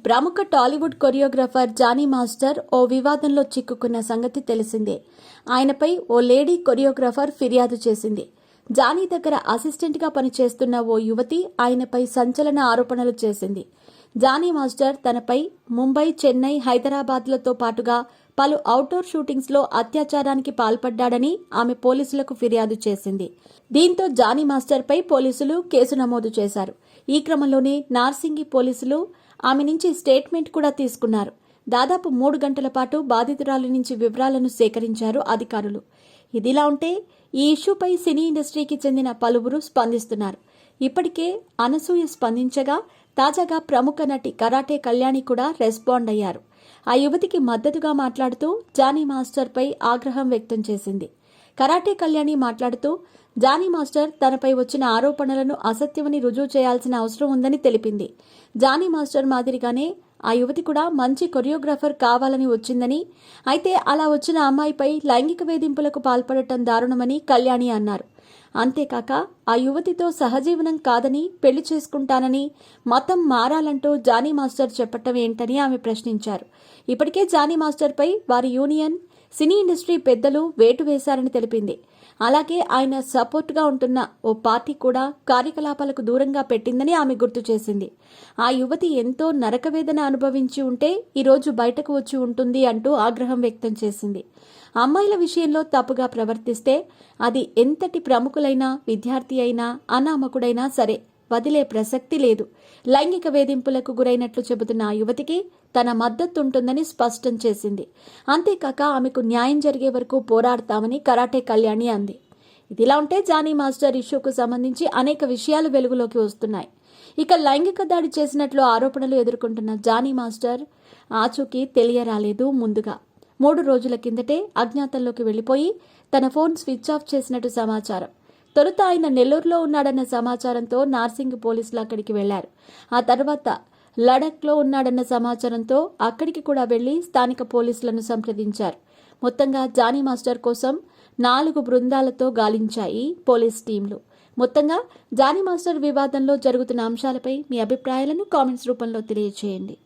ప్రముఖ Tollywood choreographer Johnny master ఓ వివాదంలో చిక్కుకున్న సంగతి తెలిసిందే. ఆయనపై ఓ లేడీ కొరియోగ్రాఫర్ ఫిర్యాదు చేసింది. జానీ దగ్గర అసిస్టెంట్గా పనిచేస్తున్న ఓ యువతి ఆయనపై సంచలన ఆరోపణలు చేసింది. జానీ మాస్టర్ తనపై ముంబై, చెన్నై, హైదరాబాద్లతో పాటుగా పలు అవుట్డోర్ షూటింగ్స్లో అత్యాచారానికి పాల్పడ్డాడని ఆమె పోలీసులకు ఫిర్యాదు చేసింది. దీంతో జానీ మాస్టర్పై పోలీసులు కేసు నమోదు చేశారు. ఈ క్రమంలోనే నార్సింగి పోలీసులు ఆమె నుంచి స్టేట్మెంట్ కూడా తీసుకున్నారు. దాదాపు 3 గంటల పాటు బాధితురాలి నుంచి వివరాలను సేకరించారు అధికారులు. ఇదిలా ఉంటే ఈ ఇష్యూపై సినీ ఇండస్ట్రీకి చెందిన పలువురు స్పందిస్తున్నారు. ఇప్పటికే అనసూయ స్పందించగా తాజాగా ప్రముఖ నటి కరాటే కళ్యాణి కూడా రెస్పాండ్ అయ్యారు. ఆ యువతికి మద్దతుగా మాట్లాడుతూ జానీ మాస్టర్పై ఆగ్రహం వ్యక్తం చేసింది. కరాటే కళ్యాణి మాట్లాడుతూ జానీ మాస్టర్ తనపై వచ్చిన ఆరోపణలను అసత్యమని రుజువు చేయాల్సిన అవసరం ఉందని తెలిపింది. జానీ మాస్టర్ మాదిరిగానే ఆ యువతి కూడా మంచి కొరియోగ్రాఫర్ కావాలని వచ్చిందని, అయితే అలా వచ్చిన అమ్మాయిపై లైంగిక వేధింపులకు పాల్పడటం దారుణమని కళ్యాణి అన్నారు. అంతేకాక ఆ యువతితో సహజీవనం కాదని, పెళ్లి చేసుకుంటానని, మతం మారాలంటూ జానీ మాస్టర్ చెప్పటం ఏంటని ఆమె ప్రశ్నించారు. ఇప్పటికే జానీ మాస్టర్పై వారి యూనియన్, సినీ ఇండస్ట్రీ పెద్దలు వేటు వేశారని తెలిపింది. అలాగే ఆయన సపోర్ట్గా ఉంటున్న ఓ పార్టీ కూడా కార్యకలాపాలకు దూరంగా పెట్టిందని ఆమె గుర్తు చేసింది. ఆ యువతి ఎంతో నరకవేదన అనుభవించి ఉంటే ఈరోజు బయటకు వచ్చి ఉంటుంది అంటూ ఆగ్రహం వ్యక్తం చేసింది. అమ్మాయిల విషయంలో తప్పుగా ప్రవర్తిస్తే అది ఎంతటి ప్రముఖులైనా, విద్యార్థి అయినా, అనామకుడైనా సరే వదిలే ప్రసక్తి లేదు. లైంగిక వేధింపులకు గురైనట్లు చెబుతున్న ఆ యువతికి తన మద్దతు ఉంటుందని స్పష్టం చేసింది. అంతేకాక ఆమెకు న్యాయం జరిగే వరకు పోరాడతామని కరాటే కళ్యాణి అంది. ఇదిలా ఉంటే జానీ మాస్టర్ ఇష్యూకు సంబంధించి అనేక విషయాలు వెలుగులోకి వస్తున్నాయి. ఇక లైంగిక దాడి చేసినట్లు ఆరోపణలు ఎదుర్కొంటున్న జానీ మాస్టర్ ఆచూకీ తెలియరాలేదు. ముందుగా 3 రోజుల కిందటే అజ్ఞాతంలోకి వెళ్లిపోయి తన ఫోన్ స్విచ్ ఆఫ్ చేసినట్టు సమాచారం. తొలుత ఆయన నెల్లూరులో ఉన్నాడన్న సమాచారంతో నార్సింగ్ పోలీసులు అక్కడికి వెళ్లారు. ఆ తర్వాత లడఖ్లో ఉన్నాడన్న సమాచారంతో అక్కడికి కూడా వెళ్లి స్థానిక పోలీసులను సంప్రదించారు. మొత్తంగా జానీ మాస్టర్ కోసం 4 బృందాలతో గాలించాయి పోలీస్ టీంలు. మొత్తంగా జానీ మాస్టర్ వివాదంలో జరుగుతున్న అంశాలపై మీ అభిప్రాయాలను కామెంట్స్ రూపంలో తెలియజేయండి.